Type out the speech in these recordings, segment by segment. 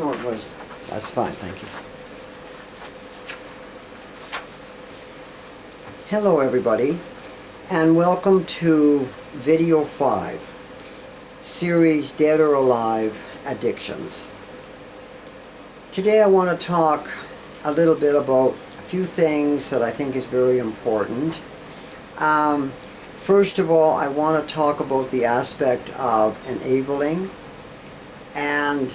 No, it was. That's fine, thank you. Hello everybody, and welcome to Video 5, Series Dead or Alive Addictions. Today I want to talk a little bit about a few things that I think is very important. First of all, I want to talk about the aspect of enabling, and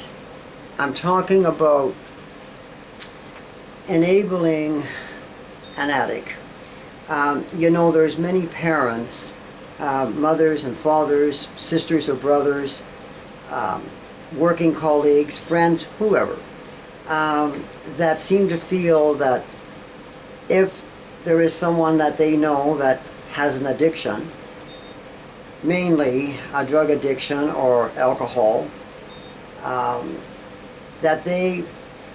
I'm talking about enabling an addict. You know, there's many parents, mothers and fathers, sisters or brothers, working colleagues, friends, whoever, that seem to feel that if there is someone that they know that has an addiction, mainly a drug addiction or alcohol, that they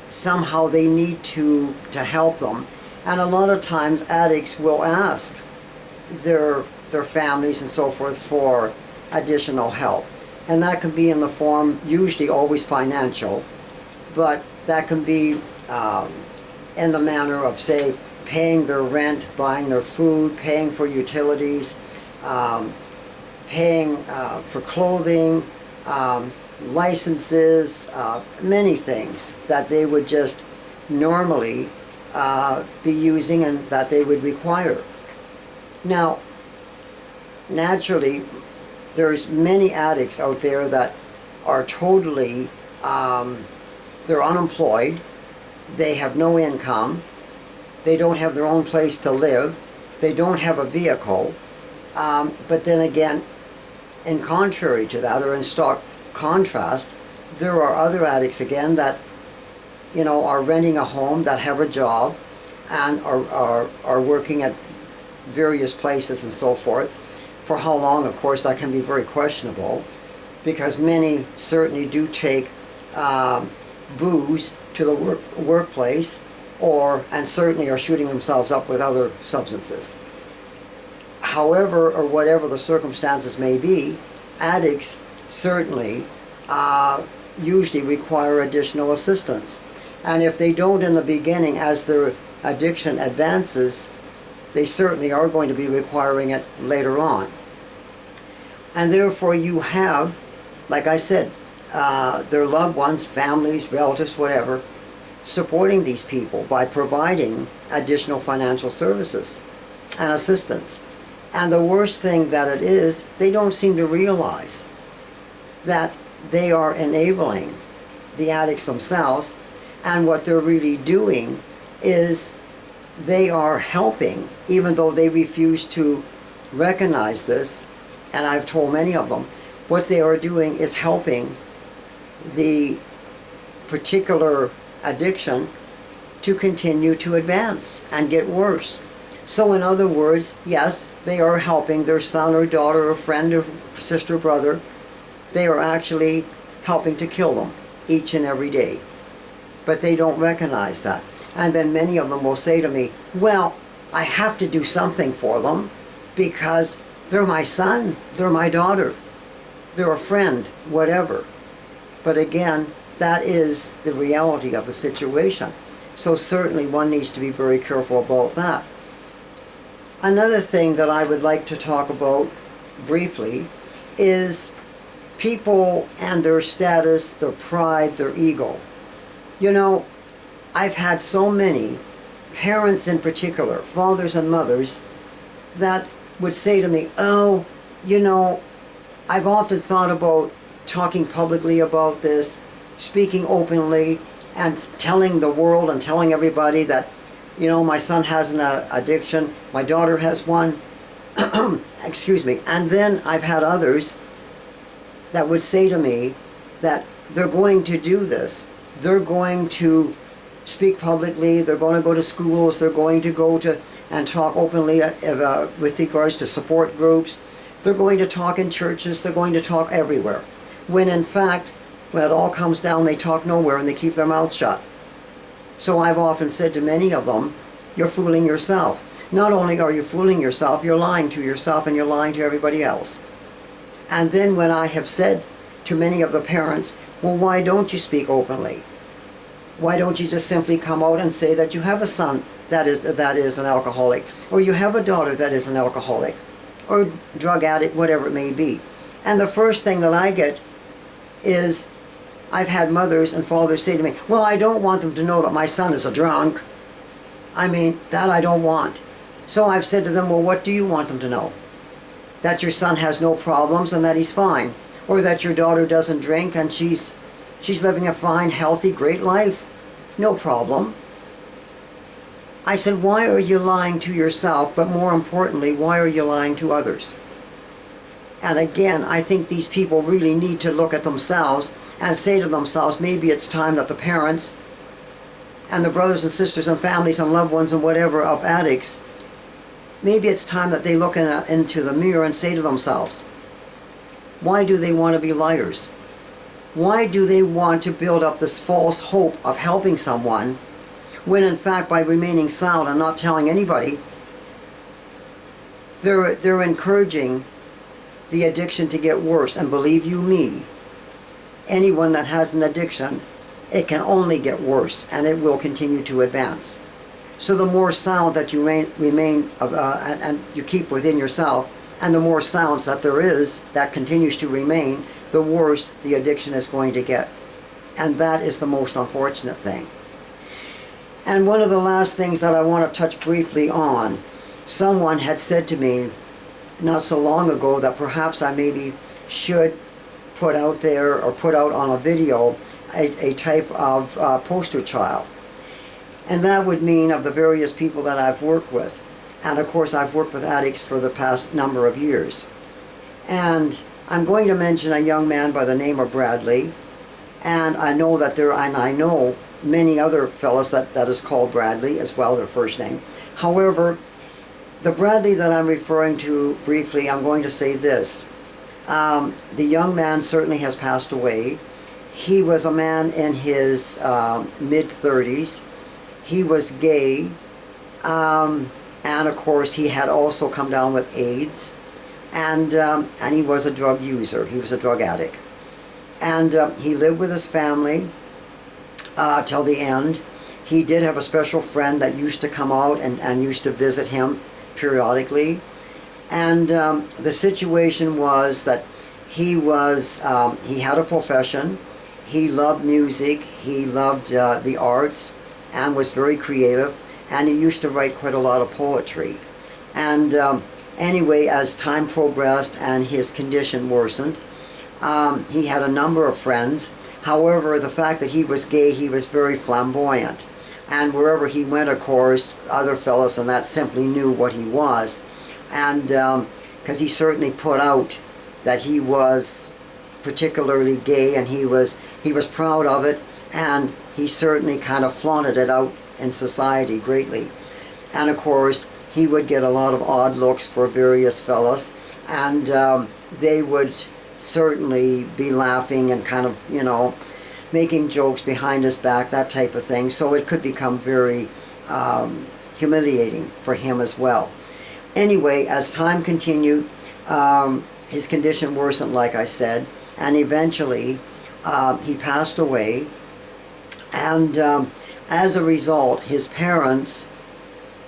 somehow they need to help them. And a lot of times addicts will ask their families and so forth for additional help. And that can be in the form, usually always financial, but that can be in the manner of, say, paying their rent, buying their food, paying for utilities, paying for clothing, licenses, many things that they would just normally be using and that they would require. Now, naturally, there's many addicts out there that are totally, they're unemployed, they have no income, they don't have their own place to live, they don't have a vehicle, but then again, in contrary to that, or in stark contrast, there are other addicts again that, you know, are renting a home, that have a job and are working at various places and so forth. For how long, of course, that can be very questionable, because many certainly do take booze to the workplace, and certainly are shooting themselves up with other substances. However, or whatever the circumstances may be, addicts certainly usually require additional assistance. And if they don't in the beginning, as their addiction advances, they certainly are going to be requiring it later on. And therefore you have, like I said, their loved ones, families, relatives, whatever, supporting these people by providing additional financial services and assistance. And the worst thing that it is, they don't seem to realize that they are enabling the addicts themselves, and what they're really doing is they are helping, even though they refuse to recognize this, and I've told many of them, what they are doing is helping the particular addiction to continue to advance and get worse. So in other words, yes, they are helping their son or daughter or friend or sister or brother. They are actually helping to kill them each and every day. But they don't recognize that. And then many of them will say to me, well, I have to do something for them because they're my son, they're my daughter, they're a friend, whatever. But again, that is the reality of the situation. So certainly one needs to be very careful about that. Another thing that I would like to talk about briefly is people and their status, their pride, their ego. You know, I've had so many parents in particular, fathers and mothers, that would say to me, oh, you know, I've often thought about talking publicly about this, speaking openly, and telling the world and telling everybody that, you know, my son has an addiction, my daughter has one, excuse me. And then I've had others that would say to me that they're going to do this. They're going to speak publicly, they're going to go to schools, they're going to go to and talk openly with regards to support groups. They're going to talk in churches, they're going to talk everywhere. When in fact, when it all comes down, they talk nowhere and they keep their mouths shut. So I've often said to many of them, you're fooling yourself. Not only are you fooling yourself, you're lying to yourself and you're lying to everybody else. And then when I have said to many of the parents, well, why don't you speak openly? Why don't you just simply come out and say that you have a son that is an alcoholic, or you have a daughter that is an alcoholic, or drug addict, whatever it may be? And the first thing that I get is, I've had mothers and fathers say to me, well, I don't want them to know that my son is a drunk. I mean, that I don't want. So I've said to them, well, what do you want them to know? That your son has no problems and that he's fine, or that your daughter doesn't drink and she's living a fine, healthy, great life. No problem. I said, why are you lying to yourself, but more importantly, why are you lying to others? And again, I think these people really need to look at themselves and say to themselves, maybe it's time that the parents and the brothers and sisters and families and loved ones and whatever of addicts, maybe it's time that they look into the mirror and say to themselves, why do they want to be liars? Why do they want to build up this false hope of helping someone, when in fact by remaining silent and not telling anybody, they're encouraging the addiction to get worse? And believe you me, anyone that has an addiction, it can only get worse and it will continue to advance. So the more silent that you remain and you keep within yourself, and the more silence that there is that continues to remain, the worse the addiction is going to get. And that is the most unfortunate thing. And one of the last things that I want to touch briefly on, someone had said to me not so long ago that perhaps I maybe should put out there, or put out on a video, a type of poster child. And that would mean of the various people that I've worked with. And of course I've worked with addicts for the past number of years. And I'm going to mention a young man by the name of Bradley. And I know that I know many other fellows that is called Bradley as well, their first name. However, the Bradley that I'm referring to briefly, I'm going to say this. The young man certainly has passed away. He was a man in his mid-30s. He was gay, and of course he had also come down with AIDS, and he was a drug user. He was a drug addict, and he lived with his family till the end. He did have a special friend that used to come out and used to visit him periodically, and the situation was that he had a profession. He loved music. He loved the arts, and was very creative, and he used to write quite a lot of poetry. And anyway, as time progressed and his condition worsened, he had a number of friends. However, the fact that he was gay, he was very flamboyant, and wherever he went, of course, other fellows and that simply knew what he was, and because he certainly put out that he was particularly gay, and he was proud of it, and he certainly kind of flaunted it out in society greatly. And of course, he would get a lot of odd looks for various fellas, and they would certainly be laughing and kind of, you know, making jokes behind his back, that type of thing. So it could become very humiliating for him as well. Anyway, as time continued, his condition worsened, like I said, and eventually he passed away. And as a result, his parents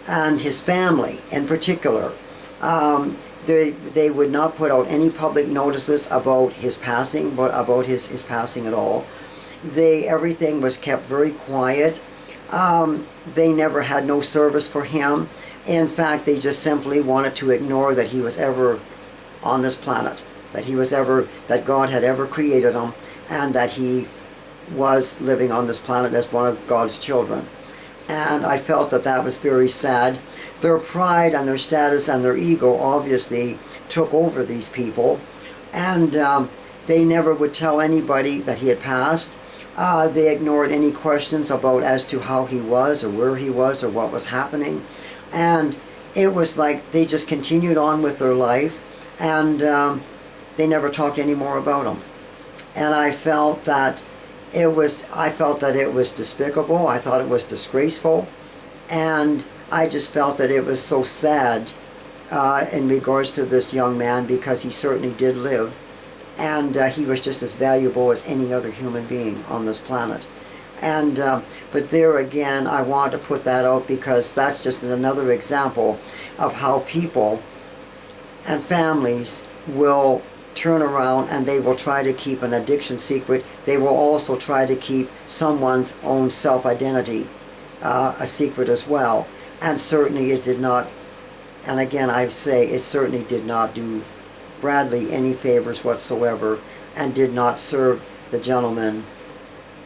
and his family in particular, they would not put out any public notices about his passing, but about his passing at all. Everything was kept very quiet. They never had no service for him. In fact, they just simply wanted to ignore that he was ever on this planet, that God had ever created him, and that he was living on this planet as one of God's children. And I felt that that was very sad. Their pride and their status and their ego obviously took over these people, and they never would tell anybody that he had passed. They ignored any questions about as to how he was or where he was or what was happening, and it was like they just continued on with their life, and they never talked any more about him. And I felt that it was despicable. I thought it was disgraceful, and I just felt that it was so sad in regards to this young man, because he certainly did live, and he was just as valuable as any other human being on this planet. And but there again, I want to put that out because that's just another example of how people and families will turn around and they will try to keep an addiction secret. They will also try to keep someone's own self-identity a secret as well. And certainly it did not, and again I say, it certainly did not do Bradley any favors whatsoever, and did not serve the gentleman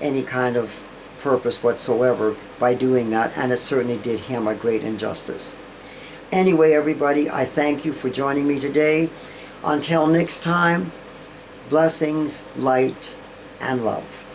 any kind of purpose whatsoever by doing that, and it certainly did him a great injustice. Anyway, everybody, I thank you for joining me today. Until next time, blessings, light, and love.